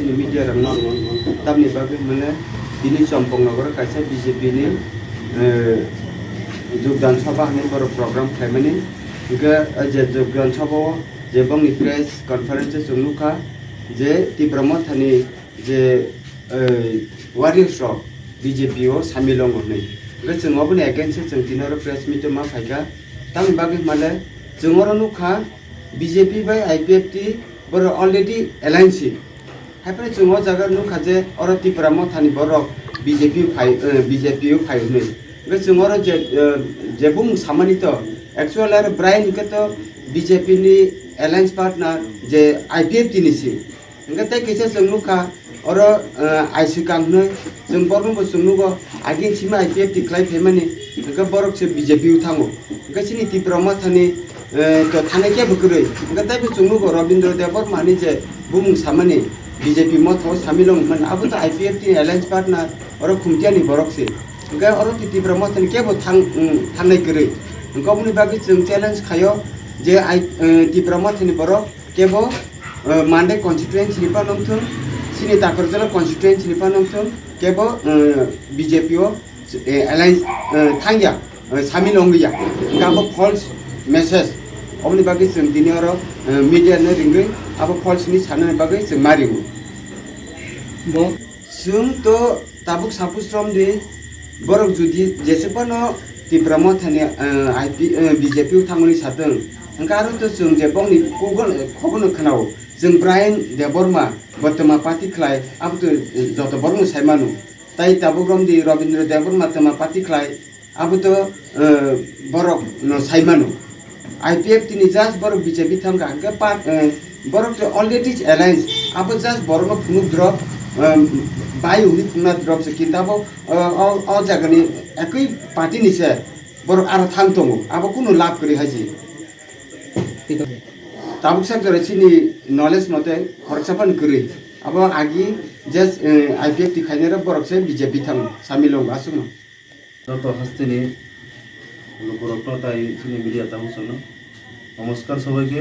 sini media ramai tapi bagi mana ini Champaknagar kaisa BJP ni jogdan sabha ni baru program kami ni juga je jogdan sabha je bang ni press conference sungguh je Tipra Motha ni je warriors of BJP o samilong ni. Jadi semua pun agensi cengtinor press meet ma faika tapi bagi mana jengor nuka BJP by IPFT baru already alliance. Hampir semua jaga nuka je orang Tipra Motha ni baru BJP fai ni. Jadi jengor je bung sama ni to actual ada Brian kata BJP ni alliance partner je IPFT ni sih. Enggak tak kisah semua orang IC kang ni jeng baru pun semua agin cima IPFT Khwlai Himani enggak baru se BJP utanggu. Enggak sini Tipra Motha ni to thane ke bukurai enggak tapi semua Rabindra Devar mani je bung sama ni BJP Motha samilong man abu tu IPFT alliance partner orang kumtian ni baru se. Enggak orang Tipra Motha ni ke bu thane kerai. Enggak pun bagi jeng challenge kayo je Tipra Motha ni baru ke bu Mandai constituency ni pun nonton, sini Takarjala constituency ni pun nonton, kebo BJP o alliance thangya, samilong dia, kabo false message, omni bagi sendiri orang media ni ringgai, apa false ni sana ni bagi semaringu. Bo, sung to tabuk sapus rom di, borok judi, jese pun o Tipra Motha ni BJP thanguni sateng, engkau tu sung jepong ni kogon kenau. Jeng Brian Deborma bertemu parti Khwlai, apa tu jatuh baru Saimanu. Tapi tabuk rom di Rabindra Deborma bertemu parti Khwlai, apa tu baru no Saimanu. IPFT ni jas baru BJP thangka, baru tu already alliance, apa jas baru no punuk drop, bayu ni punuk drop sekitar apa, all jaga ni, aku parti ni se baru arah thang tunggu, apa kuno lap kiri haji. Tabuk sektor sini knowledge mate khorchapan kuri abo agi just IPFT khainera borok se BJP thang samilong asung যত হাসতিনি লোকরত্নতাই তিনি media তাহু শোনো নমস্কার সবাইকে।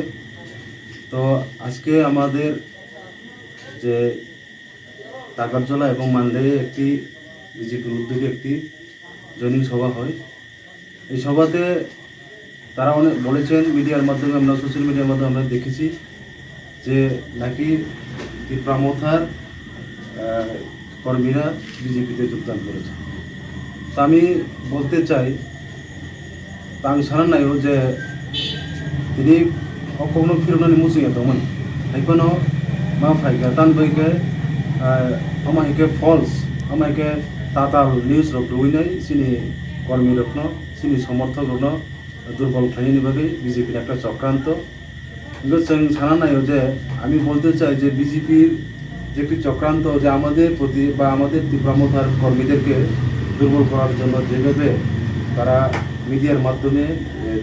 তো আজকে আমাদের যে টাকারজলা এবং মান্দাইয়ে একটি বিজেপির উদ্যোগে একটি জয়নিং সভা হয়। এই সভাতে তারা অনেক বলেছেন, মিডিয়ার মাধ্যমে আমরা সোশ্যাল মিডিয়ার মাধ্যমে আমরা দেখেছি যে নাকি টিপ্রা মথার কর্মীরা বিজেপিতে যোগদান করেছে। তা আমি বলতে চাই, তা আমি সারা নাই যে তিনি কখনো ফিরনানি মুসিয়ে দমন হাইকনো মা ফাইকা তান বাইকে আমাকে ফলস আমাকে তাতাল নিউজ রক দইনাই সিনি কর্মী রত্ন সিনি সমর্থক রত্ন দুর্বল খাইনি বাকি বিজেপির একটা চক্রান্ত। কিন্তু সারা নাই যে আমি বলতে চাই যে বিজেপির যে একটি চক্রান্ত যে আমাদের প্রতি বা আমাদের টিপ্রা মথার কর্মীদেরকে দুর্বল করার জন্য যেভাবে তারা মিডিয়ার মাধ্যমে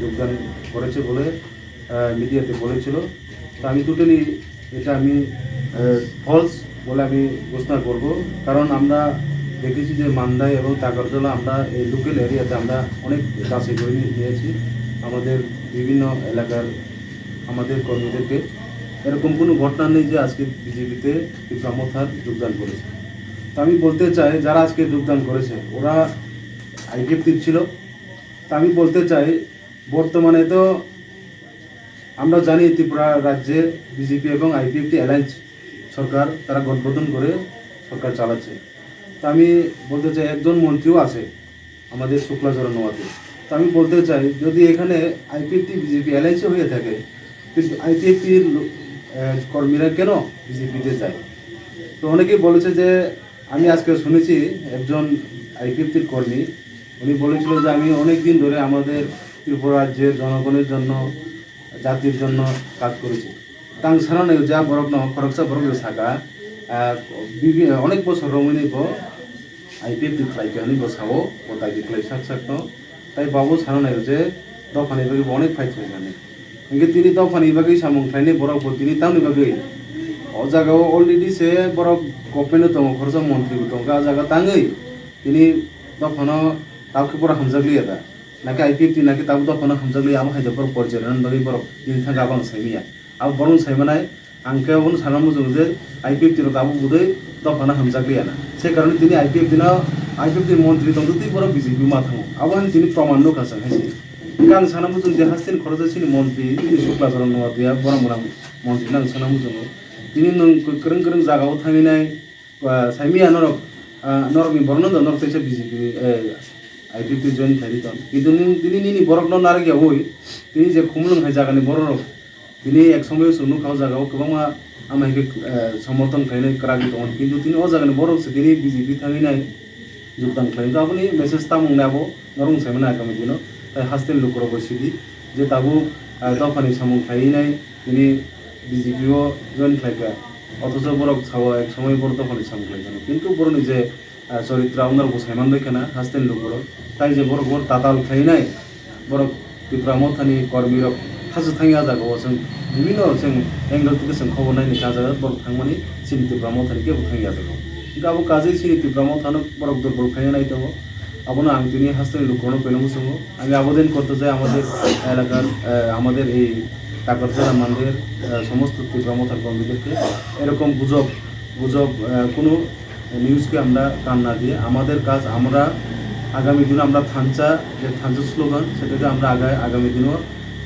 যোগদান করেছে বলে মিডিয়াতে বলেছিল, তা আমি টোটালি এটা আমি ফলস বলে আমি ঘোষণা করব। কারণ আমরা দেখেছি যে মান্দাই এবং টাকারজলা আমরা এই লোকাল এরিয়াতে আমরা অনেক কাছে করে নিয়েছি আমাদের বিভিন্ন এলাকার আমাদের কর্মীদেরকে। এরকম কোনো ঘটনা নেই যে আজকে বিজেপিতে টিপ্রা মথার যোগদান করেছে। তো আমি বলতে চাই যারা আজকে যোগদান করেছে ওরা আইপিএফটির ছিল। তা আমি বলতে চাই বর্তমানে তো আমরা জানি ত্রিপুরা রাজ্যে বিজেপি এবং আইপিএফটি অ্যালায়েন্স সরকার তারা গঠবন্ধন করে সরকার চালাচ্ছে। তা আমি বলতে চাই একজন মন্ত্রীও আছে আমাদের শুক্লাচরণ নোয়াতে। তো আমি বলতে চাই যদি এখানে আইপিএফটি বিজেপি অ্যালায়েন্সে হয়ে থাকে কিন্তু আইপিএফটির কর্মীরা কেন বিজেপিতে যায়? তো অনেকেই বলেছে যে আমি আজকে শুনেছি একজন আইপিএফটির কর্মী উনি বলেছিল যে আমি অনেক দিন ধরে আমাদের ত্রিপুরা রাজ্যের জনগণের জন্য জাতির জন্য কাজ করেছি। তাং সারা নেই যা বরফ ন খরকসা বরফ সাকা অনেক বছর রমণী আইপিএফটি খ্লাইকে হনি বসাবো ও তাই খ্লাই সাক সাক তাই বাবু সারা নেই যে দফানি বাকি অনেক ফাইট হয়ে জানে কিন্তু তিনি দফানি বাকি সামুং খ্লাইনি বরফ তিনি তামনি বাকি ও জায়গাও অলরেডি সে বরফ গভর্নমেন্ট দङ খরচা মন্ত্রী দङ गा জায়গা তাঙই তিনি দফানো তাকে বড় হামজাগলি এটা নাকি আইপিএফটি নাকি তাবো দফানো হামজাগলি আম হাইদা বরফ পরিচালনা বাকি বরফ তিনি থাকা বাং সাইমিয়া আব বরং সাইমানায় angke sana mujung je IPF tino tabu budai dofana hamjakliana se karone tini IPF tino mantri tongtuti boro BJP mathango awan tini praman no kasang haisi kang sana mujung je hastin khoroja sini mantri tini shukla saran no dia boro munang mantri nang sana mujung tini nung kereng jagao thanginai saimia norok ni borno do norok tese BJP IPF join thariton কিন্তু তিনি নিনি বরক ন নারগে হই তিনি যে Khumlung high জাগানি বরক তিনি এক সময় সুনু খাও জাগাও গোबां আমাকে সমর্থন খাইনাই করাগি দন কিন্তু তিনি ও জাগানি বরক সে তিনি বিজেপি থাঙিনাই যোগদান খাইন তো আপনি মেসেজ তামুং নাবো নরং সাইমনা আগামী দিন তাই হাস্তেন লোকর বসিদি যে তাবু দফানি সামুং খাইনাই তিনি বিজেপিও জয়েন খাইকা অথচ বরক ছাওয়া এক সময় বড় দফানি সামুং খাইছেন কিন্তু বড় নিজে চরিত্র আপনার সাইমান দেখেনা হাস্তেন লোকর তাই যে বড় বড় তাতাল খাইনাই বড় ত্রিপুরা মথানি কর্মীরক थाज थांगी आजागो जों বিভিন্ন जों एंगल থেকে जों खबर नायनो आजागा बर थांमानि सिनि त्रिपुरा मथानि केबो थांगी आजागो गाबो काजै सिनि त्रिपुरा मथानो बरक दुर्बल खायना नाय दङ আবনো আং তিনি হাসতেন লুকরণ পেলাম সঙ্গে আমি আবেদন করতে চাই আমাদের এলাকার আমাদের এই টাকারজেলা মানদের সমস্ত ত্রিপুরা মথার কর্মীদেরকে এরকম গুজব কোনো নিউজকে আমরা কান না দিয়ে আমাদের কাজ আমরা আগামী দিনে আমরা থানচা স্লোগান সেটাকে আমরা আগামী দিনও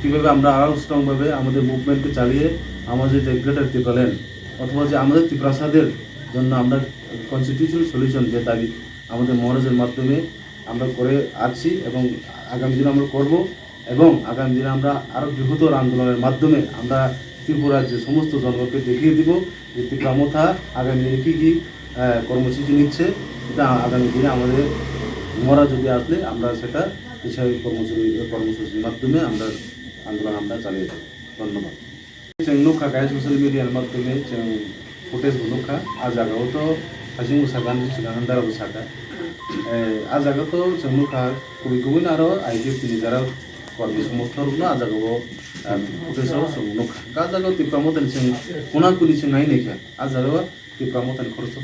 কীভাবে আমরা আরও স্ট্রংভাবে আমাদের মুভমেন্টকে চালিয়ে আমাদের যে গ্রেটার ত্রিপুরাল্যান্ড অথবা যে আমাদের ত্রিপুরাসাদের জন্য আমরা কনস্টিটিউশনাল সলিউশন যে দাবি আমাদের মহারাজের মাধ্যমে আমরা করে আসছি এবং আগামী দিনে আমরা করব এবং আগামী দিনে আমরা আরও বৃহত্তর আন্দোলনের মাধ্যমে আমরা ত্রিপুরার যে সমস্ত জনগণকে দেখিয়ে দিব যে ত্রিপুরা মথা আগামী দিনে কী কী কর্মসূচি নিচ্ছে এটা আগামী দিনে আমাদের মহারাজ যদি আসলে আমরা সেটা হিসাবে কর্মসূচির মাধ্যমে আমরা আন্দোলন আমরা চালিয়ে যাব ধন্যবাদ जों नुखा गाय ससियेल मिडियानि माध्यमे जों फुटेज नुखा आ जागायावथ' हाजिं मोसागान सिगां दारा मोसागा आ जागायावथ' जों नुखा गुबुन आरो आइडिएफनि जारा कर्मी समर्थन आ जागायाव फुटेजाव जों नुखा गा जागायाव टिप्रा मथानि जों खना खुनि जों नायनायखा आ जागायाव टिप्रा मथानि खरस